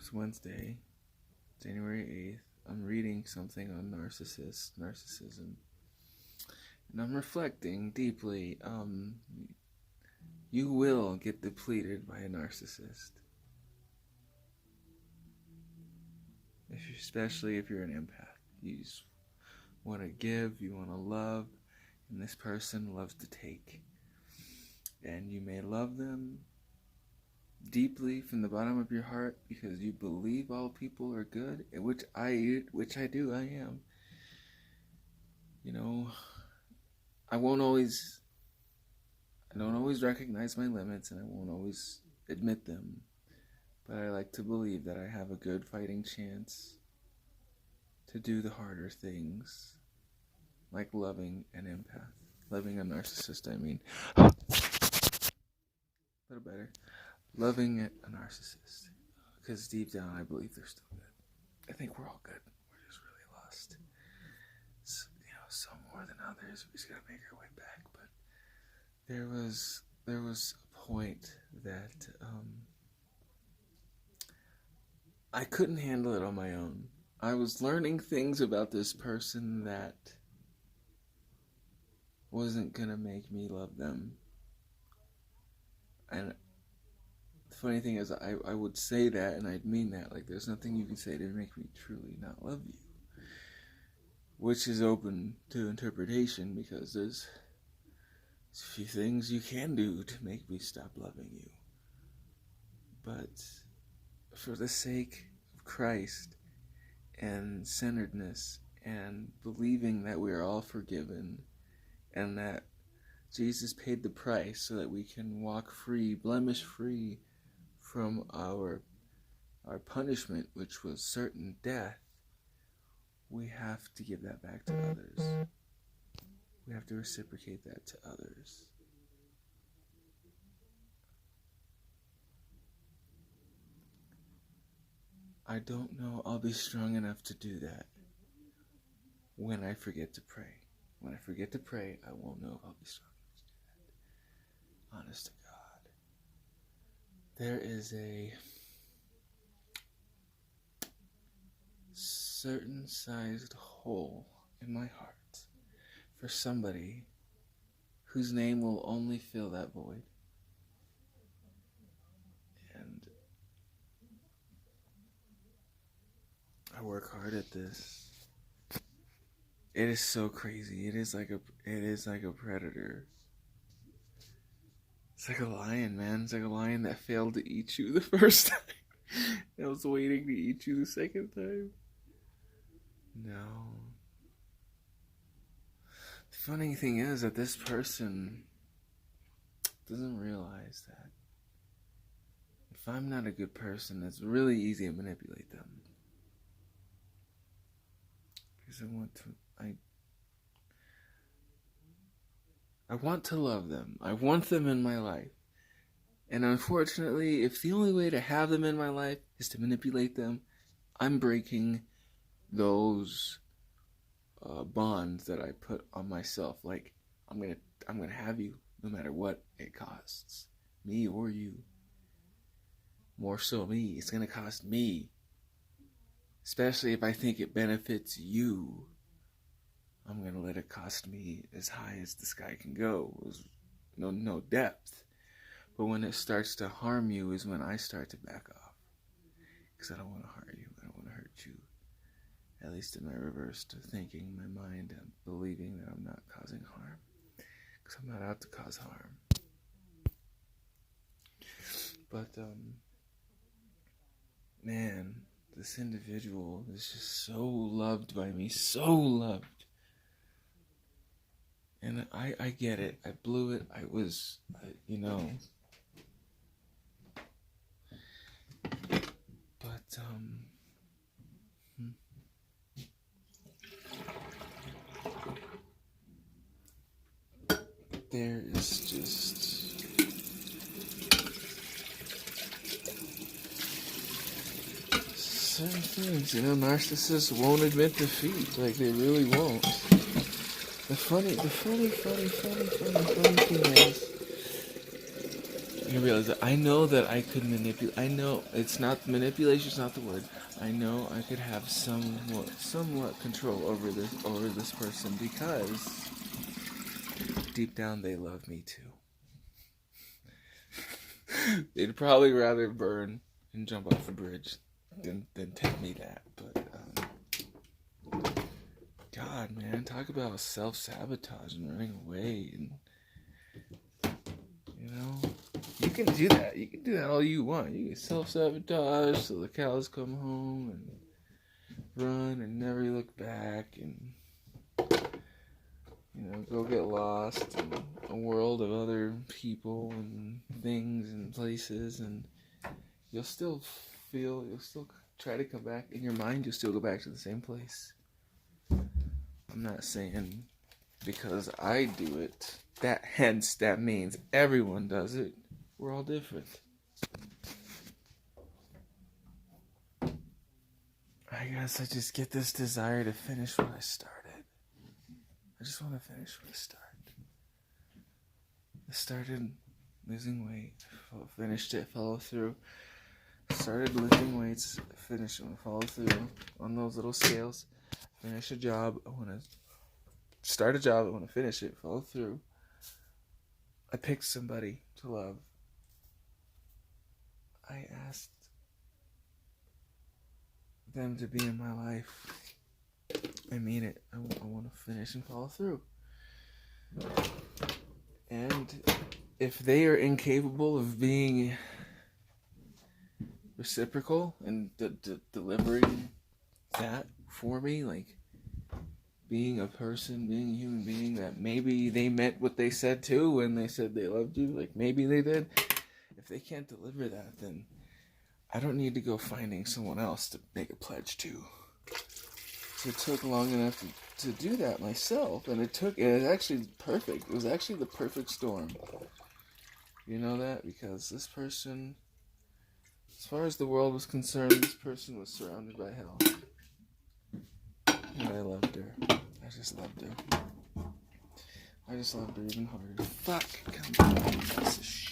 It's Wednesday, January 8th. I'm reading something on narcissism, and I'm reflecting deeply. You will get depleted by a narcissist, especially if you're an empath. You just want to give, you want to love, and this person loves to take. And you may love them deeply from the bottom of your heart because you believe all people are good, which I do. I am. I don't always recognize my limits, and I won't always admit them, but I like to believe that I have a good fighting chance to do the harder things, like loving an empath, loving a narcissist. A little better. Loving a narcissist, because deep down I believe they're still good. I think we're all good. We're just really lost. Some more than others. We just gotta make our way back. But there was a point that I couldn't handle it on my own. I was learning things about this person that wasn't gonna make me love them, and the funny thing is, I would say that, and I'd mean that. Like, there's nothing you can say to make me truly not love you. Which is open to interpretation, because there's a few things you can do to make me stop loving you. But for the sake of Christ and centeredness and believing that we are all forgiven and that Jesus paid the price so that we can walk free, blemish free, from our punishment, which was certain death, we have to give that back to others. We have to reciprocate that to others. I don't know I'll be strong enough to do that when I forget to pray. When I forget to pray, I won't know if I'll be strong enough to do that. Honest to God. There is a certain sized hole in my heart for somebody whose name will only fill that void. And I work hard at this. It is so crazy. It is like a predator. It's like a lion, man. It's like a lion that failed to eat you the first time. I was waiting to eat you the second time. No. The funny thing is that this person doesn't realize that if I'm not a good person, it's really easy to manipulate them. Because I want to love them. I want them in my life. And unfortunately, if the only way to have them in my life is to manipulate them, I'm breaking those bonds that I put on myself. Like, I'm gonna have you no matter what it costs. Me or you. More so me. It's gonna cost me. Especially if I think it benefits you. I'm gonna let it cost me as high as the sky can go. No depth. But when it starts to harm you is when I start to back off. Because I don't want to hurt you. I don't want to hurt you. At least in my reversed thinking, my mind, I'm believing that I'm not causing harm. Because I'm not out to cause harm. But, man, this individual is just so loved by me. So loved. And I get it. I blew it. But, there is just certain things, narcissists won't admit defeat. Like, they really won't. The funny thing is, You realize that I know that I could manipulate. I know it's not manipulation. Is not the word. I know I could have somewhat control over this person because deep down they love me too. They'd probably rather burn and jump off a bridge than tell me that. But God, man, talk about self-sabotage and running away, and you know, you can do that. You can do that all you want. You can self-sabotage till the cows come home and run and never look back, and you know, go get lost in a world of other people and things and places, and you'll still try to come back. In your mind, you'll still go back to the same place. I'm not saying because I do it, that means everyone does it. We're all different. I guess I just get this desire to finish what I started. I just want to finish what I started. I started losing weight, finished it, follow through. Started lifting weights, finished it, follow through on those little scales. Finish a job, I want to start a job, I want to finish it, follow through. I picked somebody to love. I asked them to be in my life. I mean it. I want to finish and follow through. And if they are incapable of being reciprocal and delivering that for me, like being a person, being a human being, that maybe they meant what they said too when they said they loved you, like maybe they did. If they can't deliver that, then I don't need to go finding someone else to make a pledge to. So it took long enough to do that myself, and it was actually perfect. It was actually the perfect storm. You know that? Because this person, as far as the world was concerned, this person was surrounded by hell. And I loved her. I just loved her. I just loved her even harder. Fuck. Come on, piece of shit.